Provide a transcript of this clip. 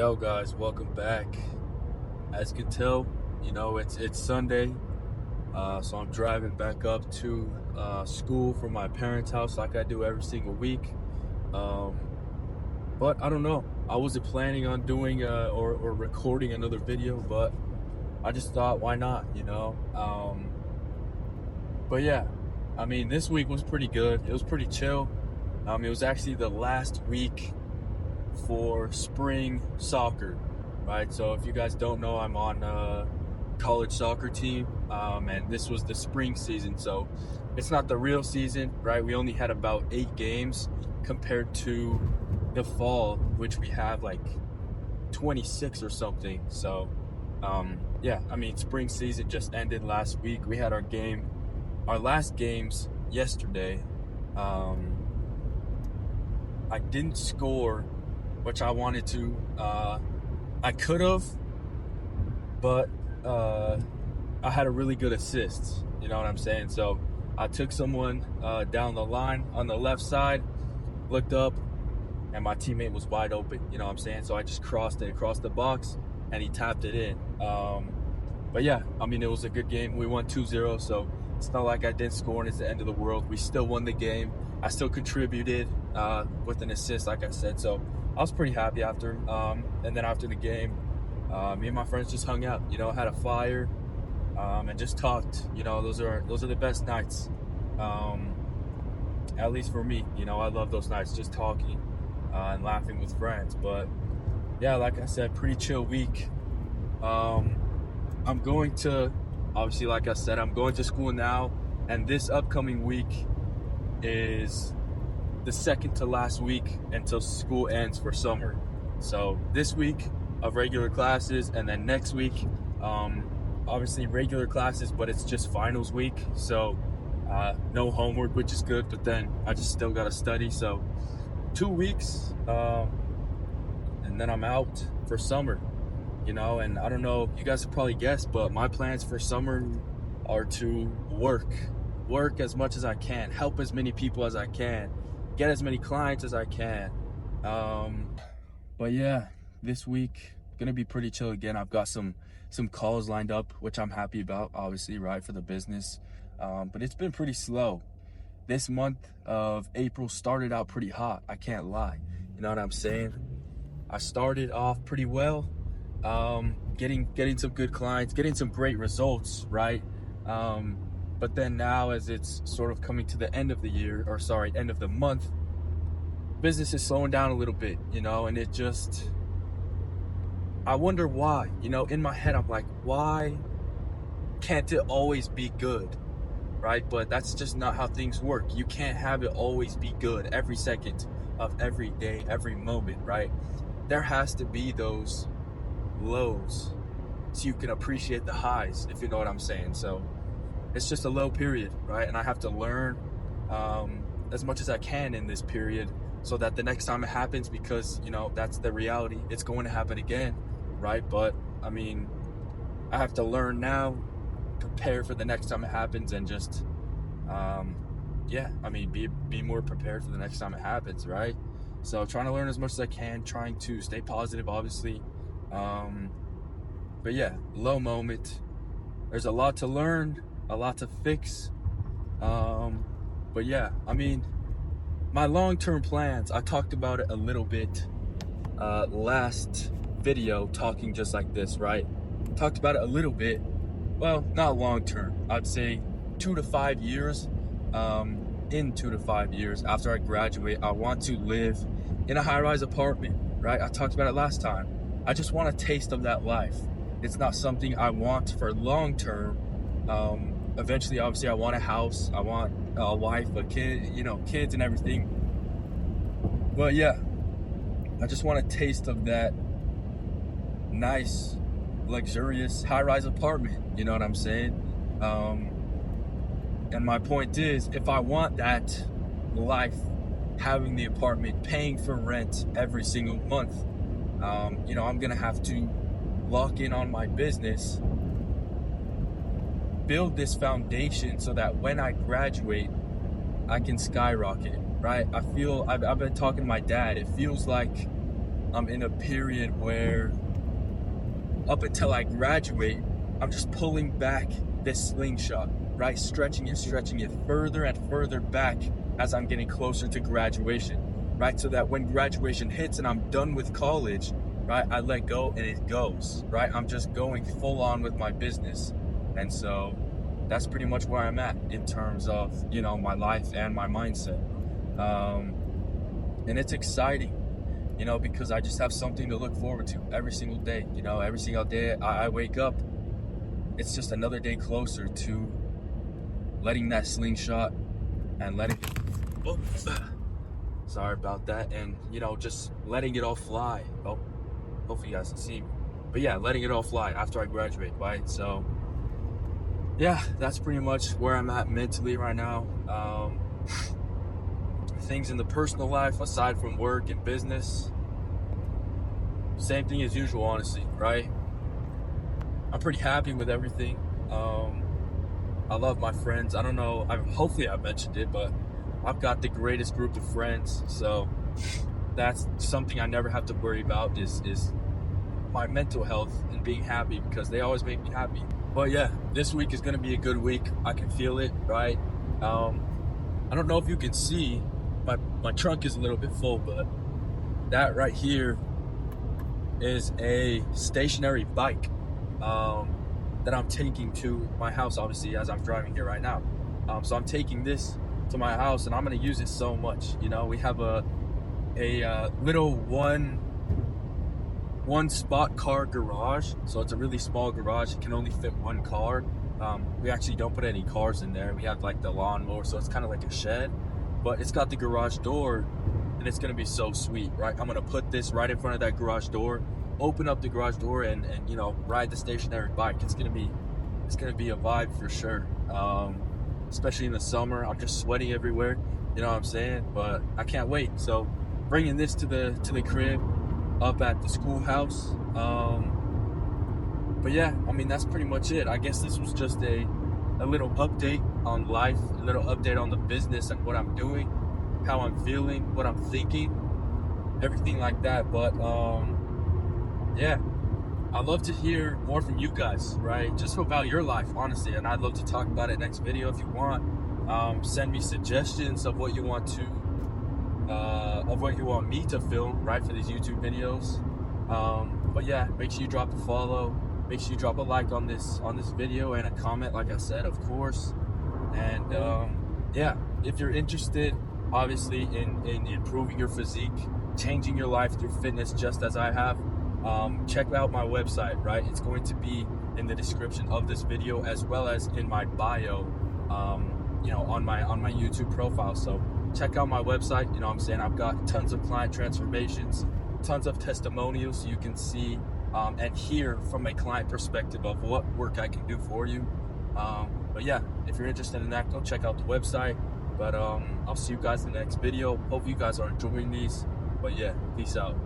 Yo guys, welcome back. As you can tell, it's Sunday, so I'm driving back up to school from my parents' house like I do every single week. Um, but I don't know. I wasn't planning on doing or recording another video, but I just thought, why not? But yeah, I mean, this week was pretty good. It was pretty chill. It was actually the last week for spring soccer, right? So if you guys don't know, I'm on a college soccer team, and this was the spring season, so it's not the real season, right? We only had about 8 games compared to the fall, which we have like 26 or something. So yeah, I mean, spring season just ended last week. We had our last games yesterday. I didn't score, which I wanted to. I could have, but I had a really good assist. You know what I'm saying? So I took someone down the line on the left side, looked up, and my teammate was wide open. You know what I'm saying? So I just crossed it across the box, and he tapped it in. But yeah, I mean, it was a good game. We won 2-0, so it's not like I didn't score and it's the end of the world. We still won the game. I still contributed with an assist, like I said. So I was pretty happy after. And then after the game, me and my friends just hung out, had a fire, and just talked. Those are the best nights, at least for me. I love those nights, just talking and laughing with friends. But yeah, like I said, pretty chill week. I'm going to, obviously, like I said, I'm going to school now, and this upcoming week is the second to last week until school ends for summer. So this week of regular classes, and then next week, obviously regular classes, but it's just finals week. So no homework, which is good, but then I just still got to study. So 2 weeks, and then I'm out for summer. And I don't know, you guys have probably guessed, but my plans for summer are to work as much as I can, help as many people as I can, get as many clients as I can. But yeah, this week gonna be pretty chill again. I've got some calls lined up, which I'm happy about, obviously, right, for the business. But it's been pretty slow. This month of April started out pretty hot, I can't lie. You know what I'm saying? I started off pretty well, getting some good clients, getting some great results, right? But then now, as it's sort of coming to the end of the year, or sorry, end of the month, business is slowing down a little bit, and it just, I wonder why. In my head, I'm like, why can't it always be good, right? But that's just not how things work. You can't have it always be good every second of every day, every moment, right? There has to be those lows so you can appreciate the highs, if you know what I'm saying. So it's just a low period, right? And I have to learn as much as I can in this period, so that the next time it happens, because that's the reality, it's going to happen again, right? But I mean, I have to learn now, prepare for the next time it happens, and just be more prepared for the next time it happens, right? So trying to learn as much as I can, trying to stay positive, obviously. But yeah, low moment. There's a lot to learn, a lot to fix. But yeah, I mean, my long-term plans, I talked about it a little bit last video, talking just like this, right? Talked about it a little bit. Well, not long-term. I'd say 2 to 5 years. In 2 to 5 years after I graduate, I want to live in a high-rise apartment, right? I talked about it last time. I just want a taste of that life. It's not something I want for long-term. Eventually, obviously, I want a house. I want a wife, a kid, kids and everything. But yeah, I just want a taste of that nice, luxurious, high-rise apartment. You know what I'm saying? And my point is, if I want that life, having the apartment, paying for rent every single month, I'm going to have to lock in on my business, build this foundation so that when I graduate, I can skyrocket, right? I've been talking to my dad. It feels like I'm in a period where up until I graduate, I'm just pulling back this slingshot, right? Stretching it further and further back as I'm getting closer to graduation, right? So that when graduation hits and I'm done with college, right, I let go and it goes, right? I'm just going full on with my business. And so that's pretty much where I'm at in terms of, my life and my mindset. And it's exciting, because I just have something to look forward to every single day. Every single day I wake up, it's just another day closer to letting that slingshot and sorry about that. And, just letting it all fly. Oh, hopefully you guys can see me. But yeah, letting it all fly after I graduate, right? So yeah, that's pretty much where I'm at mentally right now. Things in the personal life, aside from work and business, same thing as usual, honestly, right? I'm pretty happy with everything. I love my friends. I don't know, hopefully I mentioned it, but I've got the greatest group of friends. So that's something I never have to worry about is my mental health and being happy, because they always make me happy. But yeah, this week is going to be a good week. I can feel it, right? I don't know if you can see, my trunk is a little bit full, but that right here is a stationary bike that I'm taking to my house, obviously, as I'm driving here right now. So I'm taking this to my house, and I'm going to use it so much. We have a little one spot car garage, so it's a really small garage. It can only fit one car. We actually don't put any cars in there. We have like the lawnmower, so it's kind of like a shed, but it's got the garage door, and it's gonna be so sweet, right? I'm gonna put this right in front of that garage door, open up the garage door, and ride the stationary bike. It's gonna be a vibe for sure. Especially in the summer, I'm just sweating everywhere. You know what I'm saying? But I can't wait. So bringing this to the crib up at the schoolhouse. But yeah, that's pretty much it. I guess this was just a little update on life, a little update on the business and what I'm doing, how I'm feeling, what I'm thinking, everything like that. But yeah, I'd love to hear more from you guys, right? Just about your life, honestly, and I'd love to talk about it next video if you want. Send me suggestions of what you want me to film, right, for these YouTube videos. But yeah, make sure you drop a follow, make sure you drop a like on this video, and a comment, like I said, of course. And yeah, if you're interested, obviously, in improving your physique, changing your life through fitness, just as I have, check out my website, right? It's going to be in the description of this video, as well as in my bio, on my YouTube profile. So check out my website. I've got tons of client transformations, tons of testimonials, so you can see and hear from a client perspective of what work I can do for you. But yeah, if you're interested in that, go check out the website. But I'll see you guys in the next video. Hope you guys are enjoying these. But yeah, peace out.